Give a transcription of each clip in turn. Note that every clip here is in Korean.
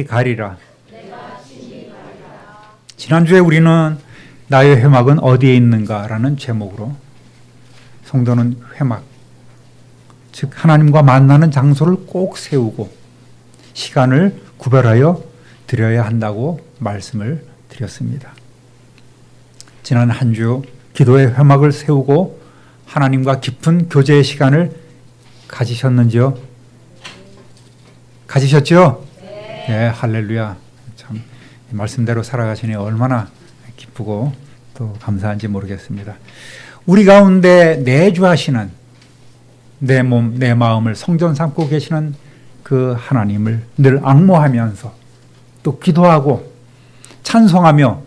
가리라. 지난주에 우리는 나의 회막은 어디에 있는가라는 제목으로 성도는 회막, 즉 하나님과 만나는 장소를 꼭 세우고 시간을 구별하여 드려야 한다고 말씀을 드렸습니다. 지난 한 주 기도의 회막을 세우고 하나님과 깊은 교제의 시간을 가지셨는지요? 가지셨죠? 네, 할렐루야. 참 말씀대로 살아가시니 얼마나 기쁘고 또 감사한지 모르겠습니다. 우리 가운데 내주하시는 내 몸, 내 마음을 성전 삼고 계시는 그 하나님을 늘 앙모하면서 또 기도하고 찬송하며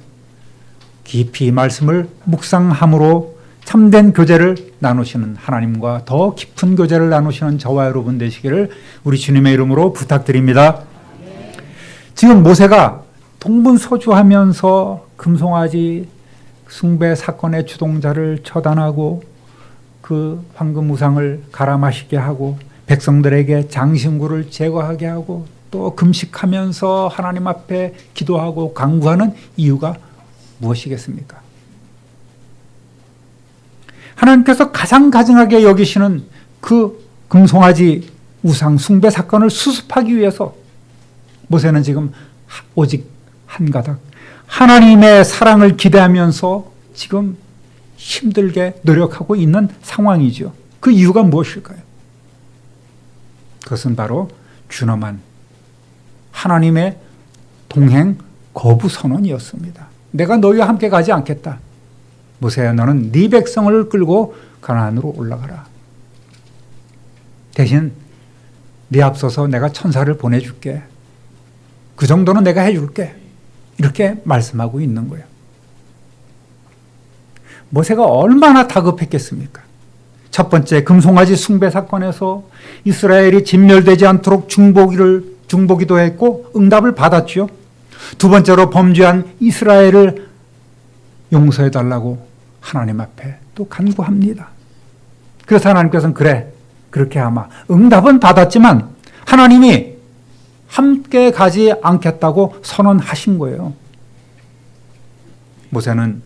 깊이 말씀을 묵상함으로 참된 교제를 나누시는 하나님과 더 깊은 교제를 나누시는 저와 여러분 되시기를 우리 주님의 이름으로 부탁드립니다. 지금 모세가 동분서주하면서 금송아지 숭배 사건의 주동자를 처단하고 그 황금 우상을 갈아 마시게 하고 백성들에게 장신구를 제거하게 하고 또 금식하면서 하나님 앞에 기도하고 간구하는 이유가 무엇이겠습니까? 하나님께서 가장 가증하게 여기시는 그 금송아지 우상 숭배 사건을 수습하기 위해서 모세는 지금 오직 한 가닥 하나님의 사랑을 기대하면서 지금 힘들게 노력하고 있는 상황이죠. 그 이유가 무엇일까요? 그것은 바로 준엄한 하나님의 동행 거부 선언이었습니다. 내가 너희와 함께 가지 않겠다. 모세야, 너는 네 백성을 끌고 가나안으로 올라가라. 대신 네 앞서서 내가 천사를 보내줄게. 그 정도는 내가 해줄게. 이렇게 말씀하고 있는 거예요. 모세가 얼마나 다급했겠습니까? 첫 번째 금송아지 숭배 사건에서 이스라엘이 진멸되지 않도록 중보기도 했고 응답을 받았죠. 두 번째로 범죄한 이스라엘을 용서해달라고 하나님 앞에 또 간구합니다. 그래서 하나님께서는 그래, 그렇게 하마. 응답은 받았지만 하나님이 함께 가지 않겠다고 선언하신 거예요. 모세는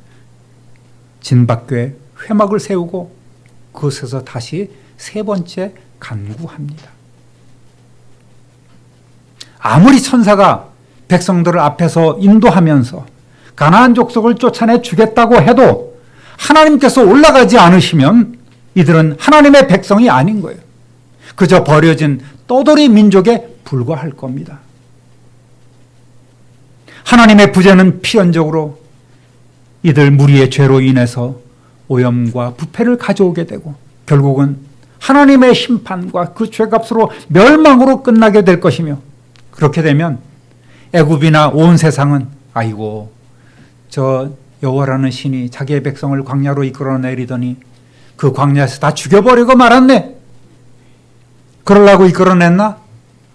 진밖에 회막을 세우고 그곳에서 다시 세 번째 간구합니다. 아무리 천사가 백성들을 앞에서 인도하면서 가나안 족속을 쫓아내 주겠다고 해도 하나님께서 올라가지 않으시면 이들은 하나님의 백성이 아닌 거예요. 그저 버려진 떠돌이 민족에 불과할 겁니다. 하나님의 부재는 필연적으로 이들 무리의 죄로 인해서 오염과 부패를 가져오게 되고 결국은 하나님의 심판과 그 죄값으로 멸망으로 끝나게 될 것이며 그렇게 되면 애굽이나 온 세상은 아이고 저 여호와라는 신이 자기의 백성을 광야로 이끌어내리더니 그 광야에서 다 죽여버리고 말았네. 그러려고 이끌어냈나?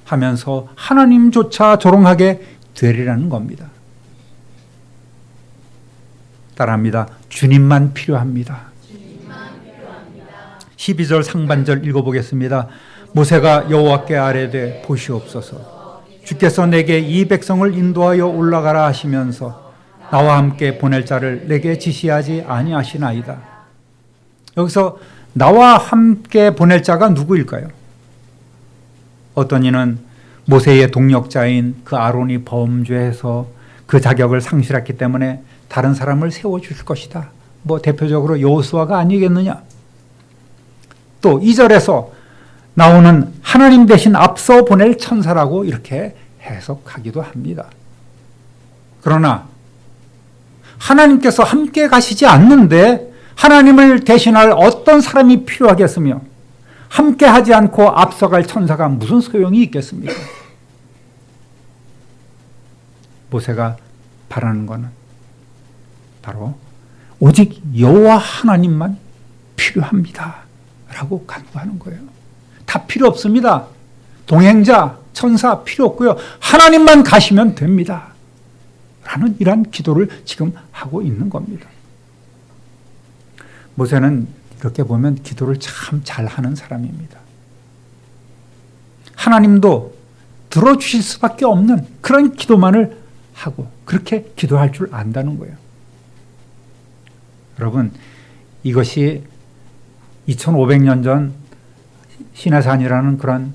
하면서 하나님조차 조롱하게 되리라는 겁니다. 따라합니다. 주님만 필요합니다. 12절 상반절 읽어보겠습니다. 모세가 여호와께 아뢰되 보시옵소서. 주께서 내게 이 백성을 인도하여 올라가라 하시면서 나와 함께 보낼 자를 내게 지시하지 아니하시나이다. 여기서 나와 함께 보낼 자가 누구일까요? 어떤 이는 모세의 동력자인 그 아론이 범죄해서 그 자격을 상실했기 때문에 다른 사람을 세워줄 것이다. 대표적으로 여호수아가 아니겠느냐. 또 2절에서 나오는 하나님 대신 앞서 보낼 천사라고 이렇게 해석하기도 합니다. 그러나 하나님께서 함께 가시지 않는데 하나님을 대신할 어떤 사람이 필요하겠으며 함께 하지 않고 앞서갈 천사가 무슨 소용이 있겠습니까? 모세가 바라는 것은 바로 오직 여호와 하나님만 필요합니다 라고 간구하는 거예요. 다 필요 없습니다. 동행자, 천사 필요 없고요. 하나님만 가시면 됩니다 라는 이러한 기도를 지금 하고 있는 겁니다. 모세는 이렇게 보면 기도를 참 잘하는 사람입니다. 하나님도 들어주실 수밖에 없는 그런 기도만을 하고 그렇게 기도할 줄 안다는 거예요. 여러분, 이것이 2500년 전 시내산이라는 그런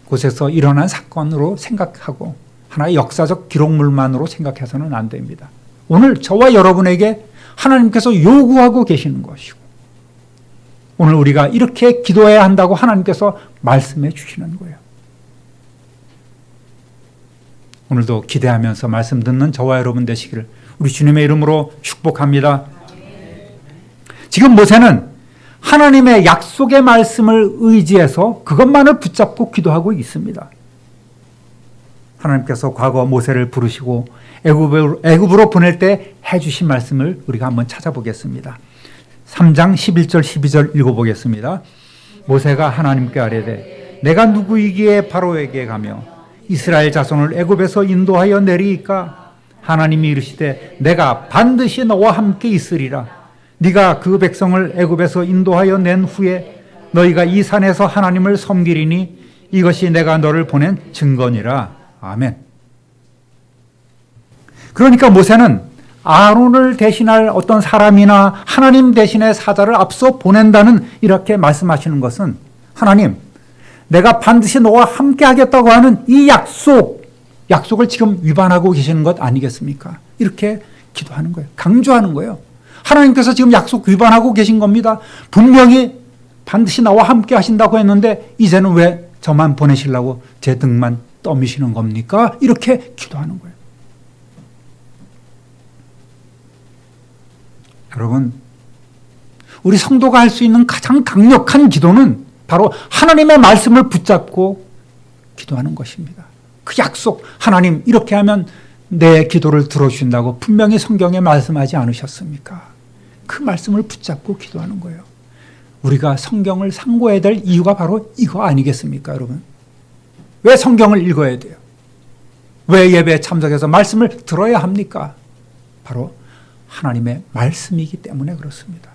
곳에서 일어난 사건으로 생각하고 하나의 역사적 기록물만으로 생각해서는 안 됩니다. 오늘 저와 여러분에게 하나님께서 요구하고 계시는 것이고 오늘 우리가 이렇게 기도해야 한다고 하나님께서 말씀해 주시는 거예요. 오늘도 기대하면서 말씀 듣는 저와 여러분 되시기를 우리 주님의 이름으로 축복합니다. 지금 모세는 하나님의 약속의 말씀을 의지해서 그것만을 붙잡고 기도하고 있습니다. 하나님께서 과거 모세를 부르시고 애굽으로 보낼 때 해주신 말씀을 우리가 한번 찾아보겠습니다. 3장 11절 12절 읽어보겠습니다. 모세가 하나님께 아뢰되 내가 누구이기에 바로에게 가며 이스라엘 자손을 애굽에서 인도하여 내리이까? 하나님이 이르시되 내가 반드시 너와 함께 있으리라. 네가 그 백성을 애굽에서 인도하여 낸 후에 너희가 이 산에서 하나님을 섬기리니 이것이 내가 너를 보낸 증거니라. 아멘. 그러니까 모세는 아론을 대신할 어떤 사람이나 하나님 대신의 사자를 앞서 보낸다는 이렇게 말씀하시는 것은 하나님, 내가 반드시 너와 함께 하겠다고 하는 이 약속을 지금 위반하고 계시는 것 아니겠습니까? 이렇게 기도하는 거예요. 강조하는 거예요. 하나님께서 지금 약속 위반하고 계신 겁니다. 분명히 반드시 나와 함께 하신다고 했는데 이제는 왜 저만 보내시려고 제 등만 떠미시는 겁니까? 이렇게 기도하는 거예요. 여러분, 우리 성도가 할 수 있는 가장 강력한 기도는 바로 하나님의 말씀을 붙잡고 기도하는 것입니다. 그 약속, 하나님 이렇게 하면 내 기도를 들어주신다고 분명히 성경에 말씀하지 않으셨습니까? 그 말씀을 붙잡고 기도하는 거예요. 우리가 성경을 상고해야 될 이유가 바로 이거 아니겠습니까, 여러분? 왜 성경을 읽어야 돼요? 왜 예배에 참석해서 말씀을 들어야 합니까? 바로 하나님의 말씀이기 때문에 그렇습니다.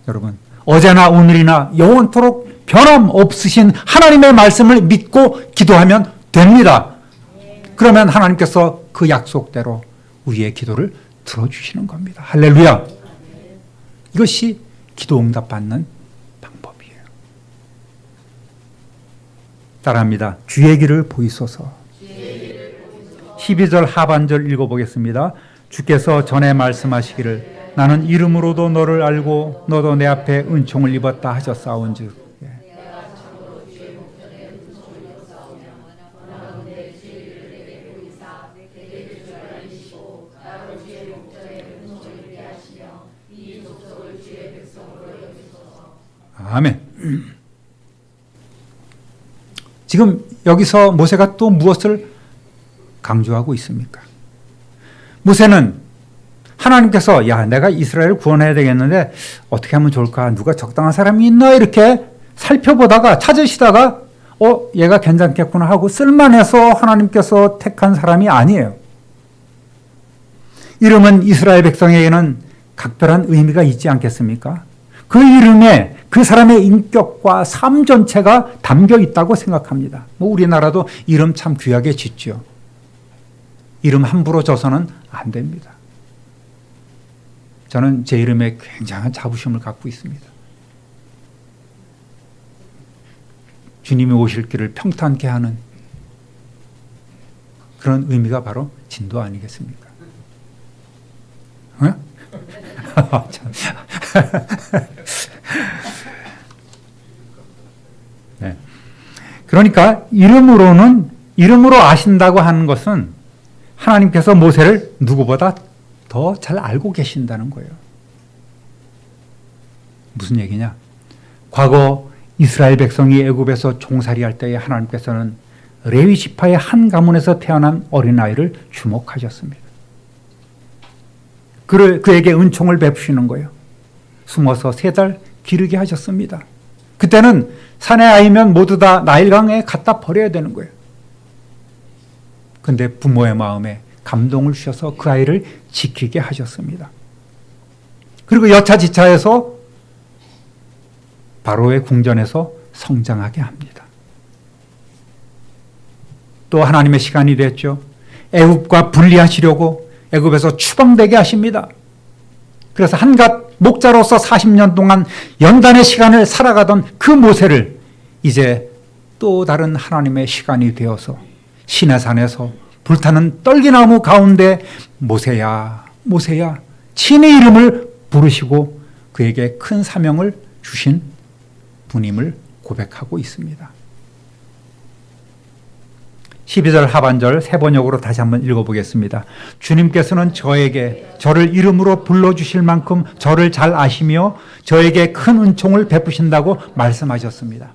여러분, 어제나 오늘이나 영원토록 변함없으신 하나님의 말씀을 믿고 기도하면 됩니다. 그러면 하나님께서 그 약속대로 우리의 기도를 들어주시는 겁니다. 할렐루야. 이것이 기도 응답 받는 방법이에요. 따라합니다. 주의 길을 보이소서. 12절 하반절 읽어보겠습니다. 주께서 전에 말씀하시기를 나는 이름으로도 너를 알고 너도 내 앞에 은총을 입었다 하셨사온즉. 아멘. 지금 여기서 모세가 또 무엇을 강조하고 있습니까? 모세는 하나님께서 야, 내가 이스라엘을 구원해야 되겠는데 어떻게 하면 좋을까? 누가 적당한 사람이 있나? 이렇게 살펴보다가 찾으시다가 얘가 괜찮겠구나 하고 쓸만해서 하나님께서 택한 사람이 아니에요. 이름은 이스라엘 백성에게는 각별한 의미가 있지 않겠습니까? 그 이름에 그 사람의 인격과 삶 전체가 담겨 있다고 생각합니다. 우리나라도 이름 참 귀하게 짓죠. 이름 함부로 져서는 안 됩니다. 저는 제 이름에 굉장한 자부심을 갖고 있습니다. 주님이 오실 길을 평탄케 하는 그런 의미가 바로 진도 아니겠습니까? 어? 네. 그러니까 이름으로 아신다고 하는 것은 하나님께서 모세를 누구보다 더 잘 알고 계신다는 거예요. 무슨 얘기냐? 과거 이스라엘 백성이 애굽에서 종살이할 때에 하나님께서는 레위 지파의 한 가문에서 태어난 어린아이를 주목하셨습니다. 그에게 은총을 베푸시는 거예요. 숨어서 3달 기르게 하셨습니다. 그때는 산의 아이면 모두 다 나일강에 갖다 버려야 되는 거예요. 그런데 부모의 마음에 감동을 주셔서 그 아이를 지키게 하셨습니다. 그리고 여차지차해서 바로의 궁전에서 성장하게 합니다. 또 하나님의 시간이 됐죠. 애굽과 분리하시려고 애굽에서 추방되게 하십니다. 그래서 한갓 목자로서 40년 동안 연단의 시간을 살아가던 그 모세를 이제 또 다른 하나님의 시간이 되어서 시내산에서 불타는 떨기나무 가운데 모세야 모세야 친히 이름을 부르시고 그에게 큰 사명을 주신 분임을 고백하고 있습니다. 12절 하반절 세 번역으로 다시 한번 읽어보겠습니다. 주님께서는 저를 이름으로 불러주실 만큼 저를 잘 아시며 저에게 큰 은총을 베푸신다고 말씀하셨습니다.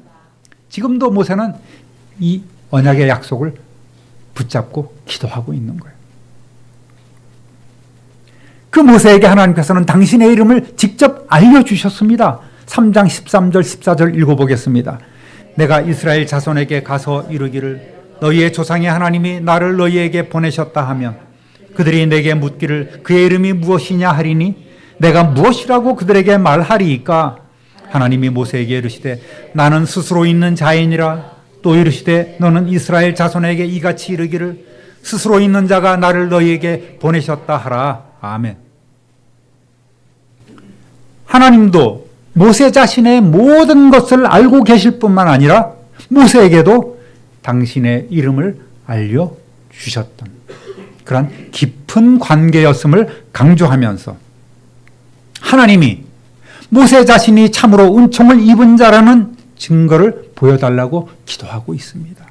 지금도 모세는 이 언약의 약속을 붙잡고 기도하고 있는 거예요. 그 모세에게 하나님께서는 당신의 이름을 직접 알려주셨습니다. 3장 13절 14절 읽어보겠습니다. 내가 이스라엘 자손에게 가서 이르기를 너희의 조상의 하나님이 나를 너희에게 보내셨다 하면 그들이 내게 묻기를 그의 이름이 무엇이냐 하리니 내가 무엇이라고 그들에게 말하리이까. 하나님이 모세에게 이르시되 나는 스스로 있는 자이니라. 또 이르시되 너는 이스라엘 자손에게 이같이 이르기를 스스로 있는 자가 나를 너희에게 보내셨다 하라. 아멘. 하나님도 모세 자신의 모든 것을 알고 계실 뿐만 아니라 모세에게도 당신의 이름을 알려주셨던 그런 깊은 관계였음을 강조하면서 하나님이 모세 자신이 참으로 은총을 입은 자라는 증거를 보여달라고 기도하고 있습니다.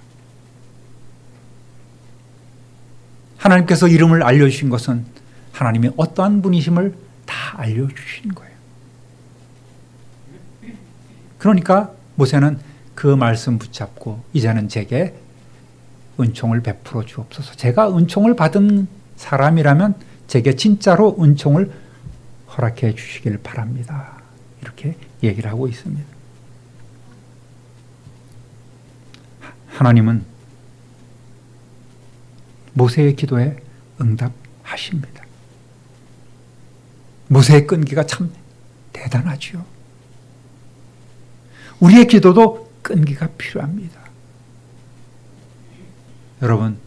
하나님께서 이름을 알려주신 것은 하나님이 어떠한 분이심을 다 알려주신 거예요. 그러니까 모세는 그 말씀 붙잡고 이제는 제게 은총을 베풀어 주옵소서. 제가 은총을 받은 사람이라면 제게 진짜로 은총을 허락해 주시길 바랍니다. 이렇게 얘기를 하고 있습니다. 하나님은 모세의 기도에 응답하십니다. 모세의 끈기가 참 대단하죠. 우리의 기도도 끈기가 필요합니다. 여러분,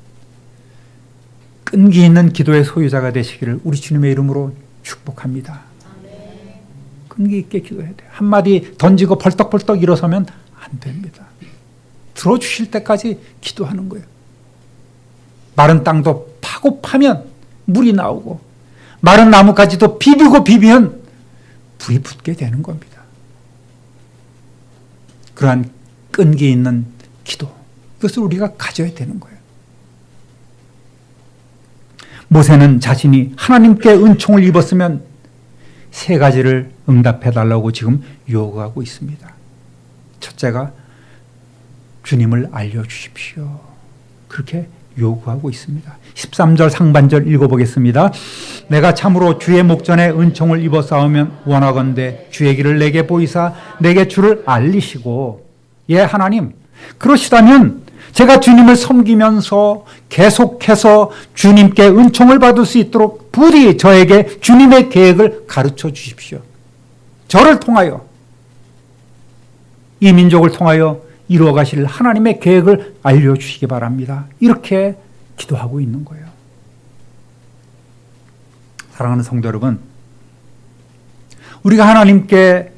끈기 있는 기도의 소유자가 되시기를 우리 주님의 이름으로 축복합니다. 끈기 있게 기도해야 돼요. 한마디 던지고 벌떡벌떡 일어서면 안 됩니다. 들어주실 때까지 기도하는 거예요. 마른 땅도 파고 파면 물이 나오고 마른 나무까지도 비비고 비비면 불이 붙게 되는 겁니다. 그러한 끈기 있는 기도, 이것을 우리가 가져야 되는 거예요. 모세는 자신이 하나님께 은총을 입었으면 세 가지를 응답해달라고 지금 요구하고 있습니다. 첫째가 주님을 알려주십시오. 그렇게 요구하고 있습니다. 13절 상반절 읽어보겠습니다. 내가 참으로 주의 목전에 은총을 입어 싸우면 원하건대 주의 길을 내게 보이사 내게 주를 알리시고, 예 하나님, 그러시다면 제가 주님을 섬기면서 계속해서 주님께 은총을 받을 수 있도록 부디 저에게 주님의 계획을 가르쳐 주십시오. 저를 통하여, 이 민족을 통하여 이루어 가실 하나님의 계획을 알려주시기 바랍니다. 이렇게 기도하고 있는 거예요. 사랑하는 성도 여러분, 우리가 하나님께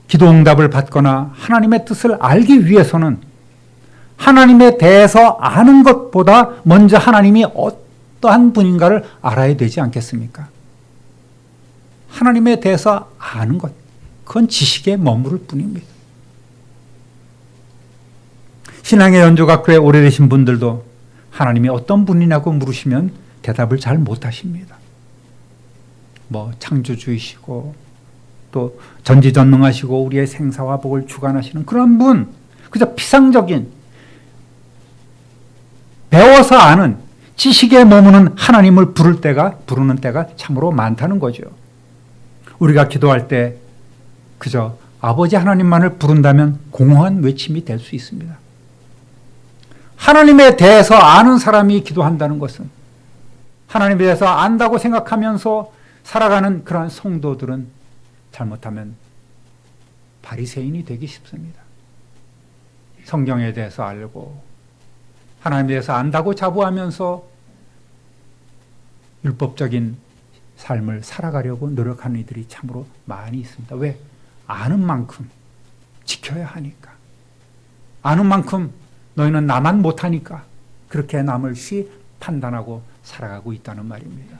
기도 응답을 받거나 하나님의 뜻을 알기 위해서는 하나님에 대해서 아는 것보다 먼저 하나님이 어떠한 분인가를 알아야 되지 않겠습니까? 하나님에 대해서 아는 것, 그건 지식에 머무를 뿐입니다. 신앙의 연조각교에 오래되신 분들도 하나님이 어떤 분이냐고 물으시면 대답을 잘 못하십니다. 창조주이시고 또 전지전능하시고 우리의 생사와 복을 주관하시는 그런 분, 그저 피상적인 배워서 아는 지식에 머무는 하나님을 부르는 때가 참으로 많다는 거죠. 우리가 기도할 때 그저 아버지 하나님만을 부른다면 공허한 외침이 될 수 있습니다. 하나님에 대해서 아는 사람이 기도한다는 것은 하나님에 대해서 안다고 생각하면서 살아가는 그러한 성도들은 잘못하면 바리새인이 되기 쉽습니다. 성경에 대해서 알고 하나님에 대해서 안다고 자부하면서 율법적인 삶을 살아가려고 노력하는 이들이 참으로 많이 있습니다. 왜? 아는 만큼 지켜야 하니까. 아는 만큼 너희는 나만 못하니까 그렇게 남을 쉬 판단하고 살아가고 있다는 말입니다.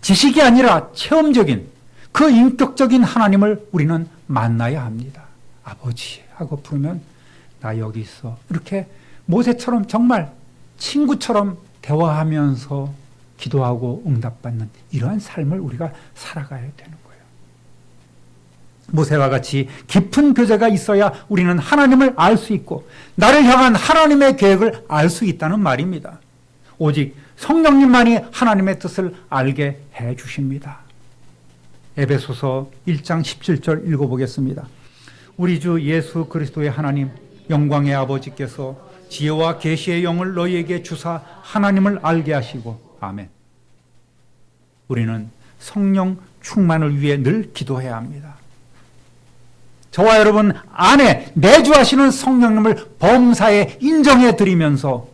지식이 아니라 체험적인 그 인격적인 하나님을 우리는 만나야 합니다. 아버지 하고 부르면 나 여기 있어. 이렇게 모세처럼 정말 친구처럼 대화하면서 기도하고 응답받는 이러한 삶을 우리가 살아가야 되는 거예요. 모세와 같이 깊은 교제가 있어야 우리는 하나님을 알 수 있고 나를 향한 하나님의 계획을 알 수 있다는 말입니다. 오직 성령님만이 하나님의 뜻을 알게 해 주십니다. 에베소서 1장 17절 읽어보겠습니다. 우리 주 예수 그리스도의 하나님 영광의 아버지께서 지혜와 계시의 영을 너희에게 주사 하나님을 알게 하시고 아멘. 우리는 성령 충만을 위해 늘 기도해야 합니다. 저와 여러분 안에 내주하시는 성령님을 범사에 인정해 드리면서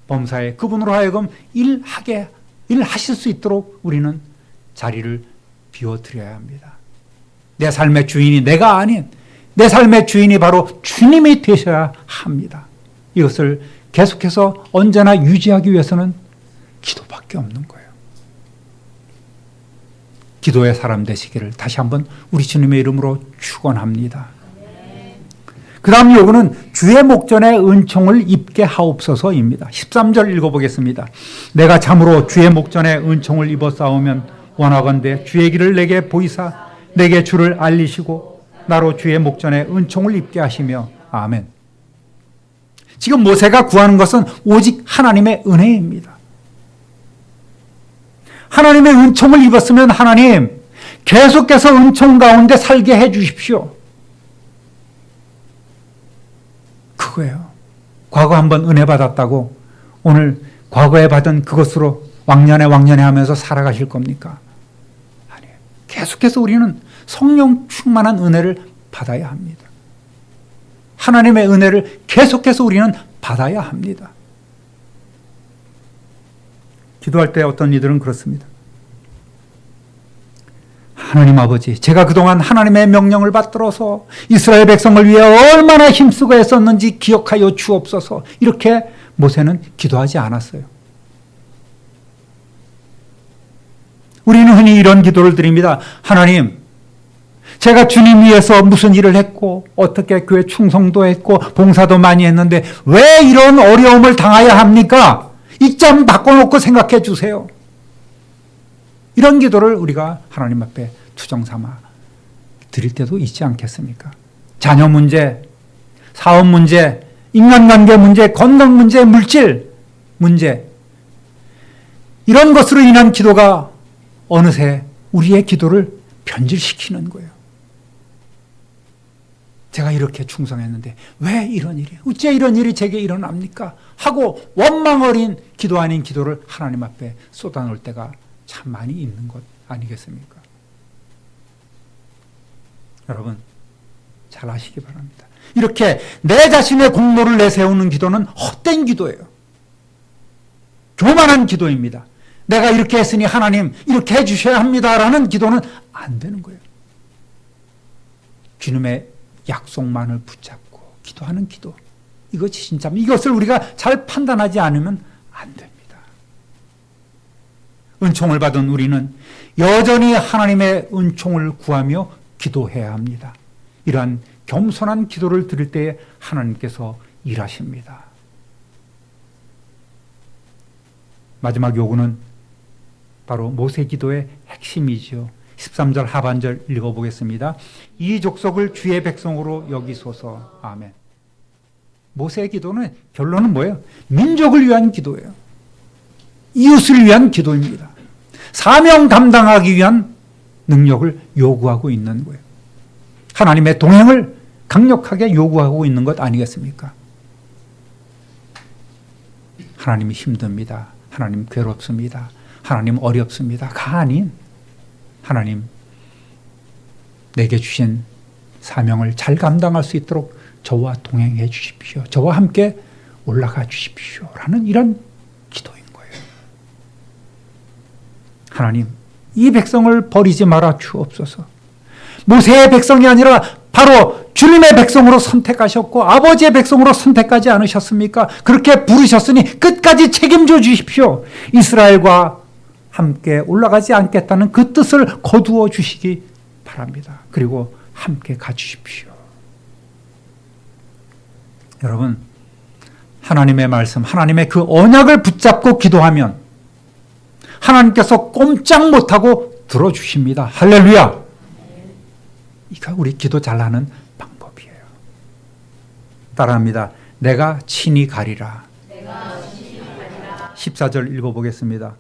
범사에 그분으로 하여금 일하실 수 있도록 우리는 자리를 비워드려야 합니다. 내 삶의 주인이 내가 아닌 내 삶의 주인이 바로 주님이 되셔야 합니다. 이것을 계속해서 언제나 유지하기 위해서는 기도밖에 없는 거예요. 기도의 사람 되시기를 다시 한번 우리 주님의 이름으로 축원합니다. 그 다음 요구는 주의 목전에 은총을 입게 하옵소서입니다. 13절 읽어보겠습니다. 내가 참으로 주의 목전에 은총을 입어 싸우면 원하건대 주의 길을 내게 보이사 내게 주를 알리시고 나로 주의 목전에 은총을 입게 하시며 아멘. 지금 모세가 구하는 것은 오직 하나님의 은혜입니다. 하나님의 은총을 입었으면 하나님 계속해서 은총 가운데 살게 해 주십시오. 그거예요. 과거 한번 은혜 받았다고 오늘 과거에 받은 그것으로 왕년에 하면서 살아가실 겁니까? 아니에요. 계속해서 우리는 성령 충만한 은혜를 받아야 합니다. 하나님의 은혜를 계속해서 우리는 받아야 합니다. 기도할 때 어떤 이들은 그렇습니다. 하나님 아버지, 제가 그동안 하나님의 명령을 받들어서 이스라엘 백성을 위해 얼마나 힘쓰고 애썼는지 기억하여 주옵소서. 이렇게 모세는 기도하지 않았어요. 우리는 흔히 이런 기도를 드립니다. 하나님, 제가 주님 위해서 무슨 일을 했고 어떻게 교회 충성도 했고 봉사도 많이 했는데 왜 이런 어려움을 당해야 합니까? 이 점 바꿔놓고 생각해 주세요. 이런 기도를 우리가 하나님 앞에 투정 삼아 드릴 때도 있지 않겠습니까? 자녀 문제, 사업 문제, 인간관계 문제, 건강 문제, 물질 문제 이런 것으로 인한 기도가 어느새 우리의 기도를 변질시키는 거예요. 제가 이렇게 충성했는데 왜 이런 일이, 어째 이런 일이 제게 일어납니까? 하고 원망 어린 기도 아닌 기도를 하나님 앞에 쏟아놓을 때가 참 많이 있는 것 아니겠습니까? 여러분 잘 아시기 바랍니다. 이렇게 내 자신의 공로를 내세우는 기도는 헛된 기도예요. 교만한 기도입니다. 내가 이렇게 했으니 하나님 이렇게 해주셔야 합니다라는 기도는 안 되는 거예요. 주님의 약속만을 붙잡고 기도하는 기도, 이것이 진짜 이것을 우리가 잘 판단하지 않으면 안 됩니다. 은총을 받은 우리는 여전히 하나님의 은총을 구하며 기도해야 합니다. 이러한 겸손한 기도를 드릴 때에 하나님께서 일하십니다. 마지막 요구는 바로 모세 기도의 핵심이죠. 13절 하반절 읽어보겠습니다. 이 족속을 주의 백성으로 여기소서. 아멘. 모세의 기도는 결론은 뭐예요? 민족을 위한 기도예요. 이웃을 위한 기도입니다. 사명 감당하기 위한 능력을 요구하고 있는 거예요. 하나님의 동행을 강력하게 요구하고 있는 것 아니겠습니까? 하나님이 힘듭니다. 하나님 괴롭습니다. 하나님 어렵습니다가 아닌 하나님 내게 주신 사명을 잘 감당할 수 있도록 저와 동행해 주십시오. 저와 함께 올라가 주십시오. 라는 이런 기도인 거예요. 하나님, 이 백성을 버리지 말아 주옵소서. 모세의 백성이 아니라 바로 주님의 백성으로 선택하셨고 아버지의 백성으로 선택하지 않으셨습니까? 그렇게 부르셨으니 끝까지 책임져 주십시오. 이스라엘과 함께 올라가지 않겠다는 그 뜻을 거두어 주시기 바랍니다. 그리고 함께 가주십시오. 여러분, 하나님의 말씀, 하나님의 그 언약을 붙잡고 기도하면 하나님께서 꼼짝 못하고 들어주십니다. 할렐루야! 이거 우리 기도 잘하는 방법이에요. 따라합니다. 내가 친히 가리라. 14절 읽어보겠습니다.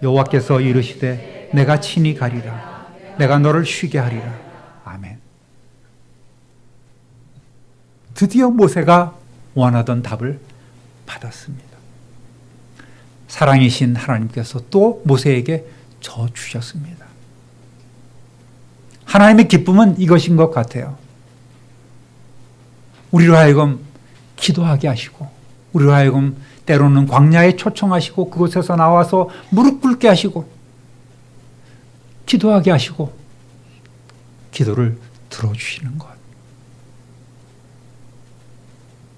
여호와께서 이르시되 내가 친히 가리라. 내가 너를 쉬게 하리라. 아멘. 드디어 모세가 원하던 답을 받았습니다. 사랑이신 하나님께서 또 모세에게 저 주셨습니다. 하나님의 기쁨은 이것인 것 같아요. 우리로 하여금 기도하게 하시고, 우리로 하여금 때로는 광야에 초청하시고 그곳에서 나와서 무릎 꿇게 하시고 기도하게 하시고 기도를 들어주시는 것.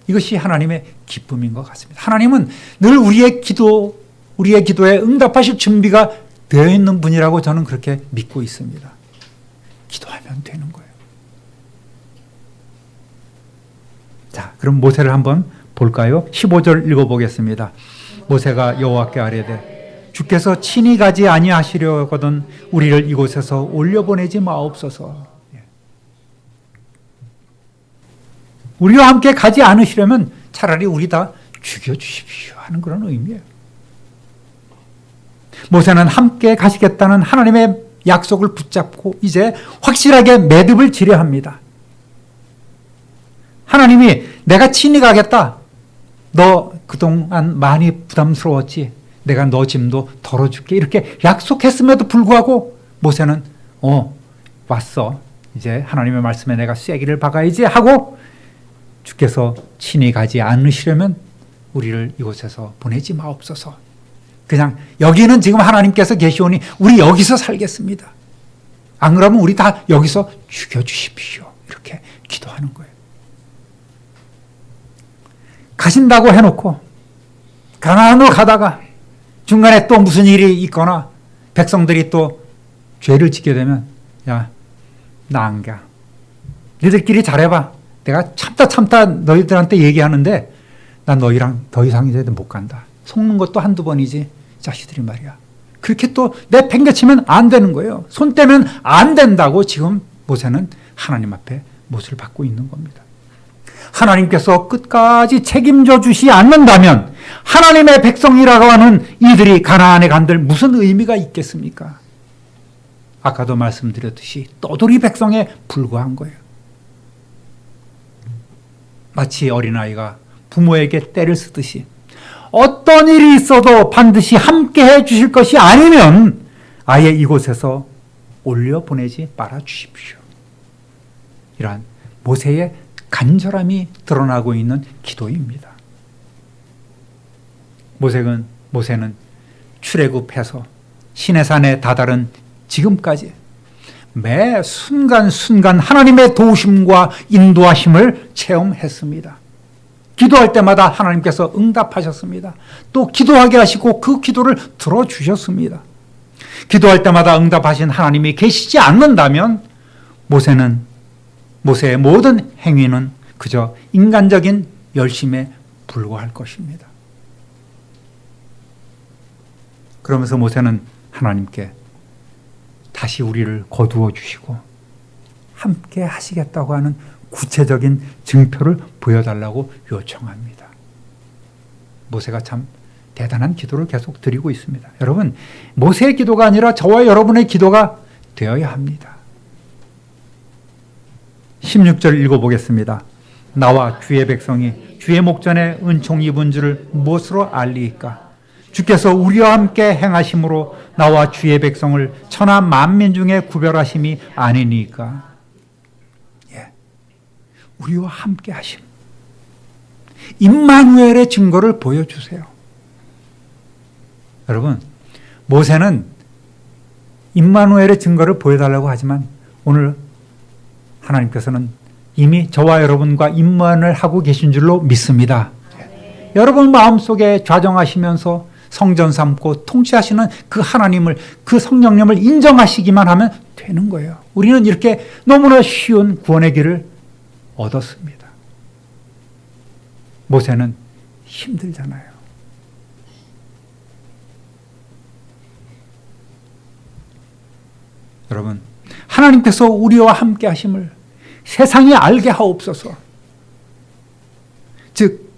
이것이 하나님의 기쁨인 것 같습니다. 하나님은 늘 우리의 기도에 응답하실 준비가 되어 있는 분이라고 저는 그렇게 믿고 있습니다. 기도하면 되는 거예요. 자, 그럼 모세를 한번 볼까요? 15절 읽어보겠습니다. 모세가 여호와께 아뢰되 주께서 친히 가지 아니하시려거든 우리를 이곳에서 올려보내지 마옵소서. 우리와 함께 가지 않으시려면 차라리 우리 다 죽여주십시오 하는 그런 의미예요. 모세는 함께 가시겠다는 하나님의 약속을 붙잡고 이제 확실하게 매듭을 지려 합니다. 하나님이 내가 친히 가겠다. 너 그동안 많이 부담스러웠지. 내가 너 짐도 덜어줄게. 이렇게 약속했음에도 불구하고 모세는 왔어. 이제 하나님의 말씀에 내가 쐐기를 박아야지 하고 주께서 친히 가지 않으시려면 우리를 이곳에서 보내지 마옵소서. 그냥 여기는 지금 하나님께서 계시오니 우리 여기서 살겠습니다. 안 그러면 우리 다 여기서 죽여주십시오. 이렇게 기도하는 거예요. 가신다고 해놓고 가나안으로 가다가 중간에 또 무슨 일이 있거나 백성들이 또 죄를 짓게 되면 야, 나 안 가. 니들끼리 잘해봐. 내가 참다 너희들한테 얘기하는데 난 너희랑 더 이상 이제 못 간다. 속는 것도 한두 번이지 자식들이 말이야. 그렇게 또 내팽개치면 안 되는 거예요. 손 떼면 안 된다고 지금 모세는 하나님 앞에 못을 받고 있는 겁니다. 하나님께서 끝까지 책임져 주시 않는다면 하나님의 백성이라고 하는 이들이 가나안에 간들 무슨 의미가 있겠습니까? 아까도 말씀드렸듯이 떠돌이 백성에 불과한 거예요. 마치 어린아이가 부모에게 때를 쓰듯이 어떤 일이 있어도 반드시 함께 해 주실 것이 아니면 아예 이곳에서 올려보내지 말아 주십시오. 이러한 모세의 간절함이 드러나고 있는 기도입니다. 모세는 출애굽해서 시내산에 다다른 지금까지 매 순간순간 하나님의 도우심과 인도하심을 체험했습니다. 기도할 때마다 하나님께서 응답하셨습니다. 또 기도하게 하시고 그 기도를 들어주셨습니다. 기도할 때마다 응답하신 하나님이 계시지 않는다면 모세의 모든 행위는 그저 인간적인 열심에 불과할 것입니다. 그러면서 모세는 하나님께 다시 우리를 거두어 주시고 함께 하시겠다고 하는 구체적인 증표를 보여달라고 요청합니다. 모세가 참 대단한 기도를 계속 드리고 있습니다. 여러분, 모세의 기도가 아니라 저와 여러분의 기도가 되어야 합니다. 16절 읽어보겠습니다. 나와 주의 백성이 주의 목전에 은총 입은 줄을 무엇으로 알리이까? 주께서 우리와 함께 행하심으로 나와 주의 백성을 천하 만민 중에 구별하심이 아니니까. 우리와 함께 하심. 임마누엘의 증거를 보여주세요. 여러분, 모세는 임마누엘의 증거를 보여달라고 하지만 오늘 하나님께서는 이미 저와 여러분과 임무를 하고 계신 줄로 믿습니다. 여러분 마음속에 좌정하시면서 성전 삼고 통치하시는 그 하나님을, 그 성령님을 인정하시기만 하면 되는 거예요. 우리는 이렇게 너무나 쉬운 구원의 길을 얻었습니다. 모세는 힘들잖아요. 여러분, 하나님께서 우리와 함께 하심을 세상이 알게 하옵소서. 즉,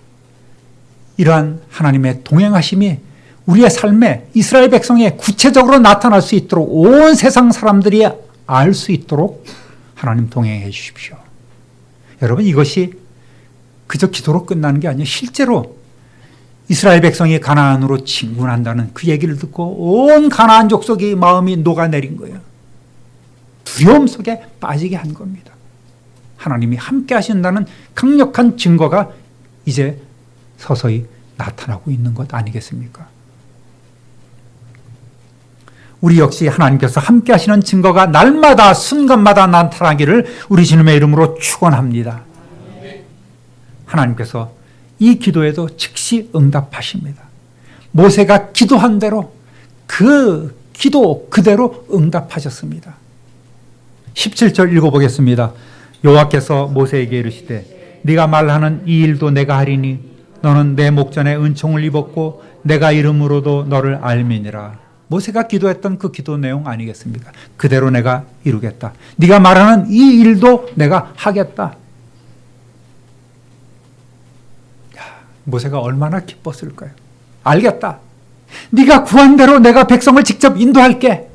이러한 하나님의 동행하심이 우리의 삶에 이스라엘 백성에 구체적으로 나타날 수 있도록 온 세상 사람들이 알 수 있도록 하나님 동행해 주십시오. 여러분, 이것이 그저 기도로 끝나는 게 아니에요. 실제로 이스라엘 백성이 가나안으로 진군한다는 그 얘기를 듣고 온 가나안 족속의 마음이 녹아내린 거예요. 두려움 속에 빠지게 한 겁니다. 하나님이 함께 하신다는 강력한 증거가 이제 서서히 나타나고 있는 것 아니겠습니까? 우리 역시 하나님께서 함께 하시는 증거가 날마다 순간마다 나타나기를 우리 주님의 이름으로 축원합니다. 하나님께서 이 기도에도 즉시 응답하십니다. 모세가 기도한 대로 그 기도 그대로 응답하셨습니다. 17절 읽어보겠습니다. 여호와께서 모세에게 이르시되 네가 말하는 이 일도 내가 하리니 너는 내 목전에 은총을 입었고 내가 이름으로도 너를 알미니라. 모세가 기도했던 그 기도 내용 아니겠습니까? 그대로 내가 이루겠다. 네가 말하는 이 일도 내가 하겠다. 모세가 얼마나 기뻤을까요? 알겠다. 네가 구한 대로 내가 백성을 직접 인도할게.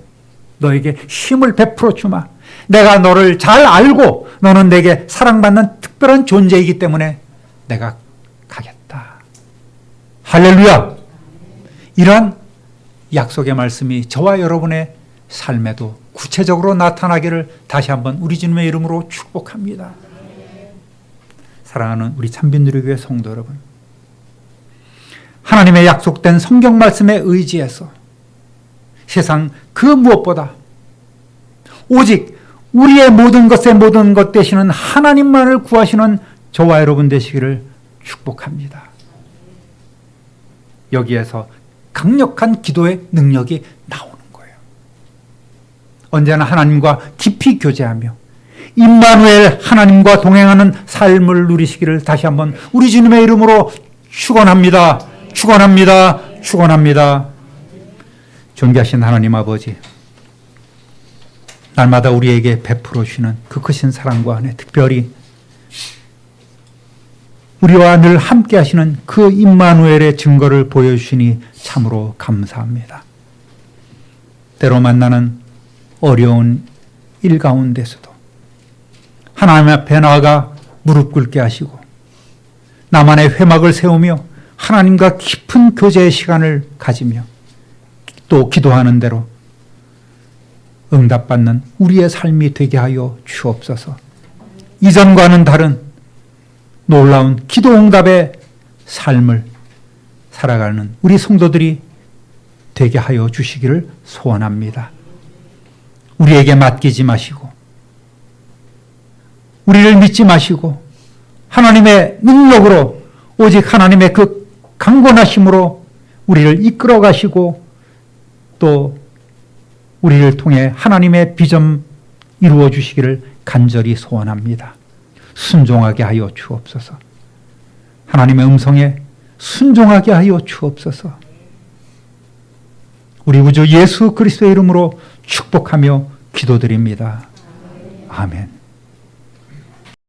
너에게 힘을 베풀어 주마. 내가 너를 잘 알고 너는 내게 사랑받는 특별한 존재이기 때문에 내가 가겠다. 할렐루야. 이러한 약속의 말씀이 저와 여러분의 삶에도 구체적으로 나타나기를 다시 한번 우리 주님의 이름으로 축복합니다. 사랑하는 우리 참빈누리교회 성도 여러분, 하나님의 약속된 성경 말씀에 의지해서 세상 그 무엇보다 오직 우리의 모든 것의 모든 것 되시는 하나님만을 구하시는 저와 여러분 되시기를 축복합니다. 여기에서 강력한 기도의 능력이 나오는 거예요. 언제나 하나님과 깊이 교제하며 임마누엘 하나님과 동행하는 삶을 누리시기를 다시 한번 우리 주님의 이름으로 축원합니다. 축원합니다. 축원합니다. 존귀하신 하나님 아버지, 날마다 우리에게 베풀어 주시는 그 크신 사랑과 은혜, 특별히 우리와 늘 함께 하시는 그 임마누엘의 증거를 보여주시니 참으로 감사합니다. 때로 만나는 어려운 일 가운데서도 하나님 앞에 나아가 무릎 꿇게 하시고 나만의 회막을 세우며 하나님과 깊은 교제의 시간을 가지며 또 기도하는 대로 응답받는 우리의 삶이 되게 하여 주옵소서. 이전과는 다른 놀라운 기도 응답의 삶을 살아가는 우리 성도들이 되게 하여 주시기를 소원합니다. 우리에게 맡기지 마시고 우리를 믿지 마시고 하나님의 능력으로 오직 하나님의 그 강권하심으로 우리를 이끌어 가시고 또 우리를 통해 하나님의 비전 이루어 주시기를 간절히 소원합니다. 순종하게 하여 주옵소서. 하나님의 음성에 순종하게 하여 주옵소서. 우리 구주 예수 그리스도의 이름으로 축복하며 기도드립니다. 아멘.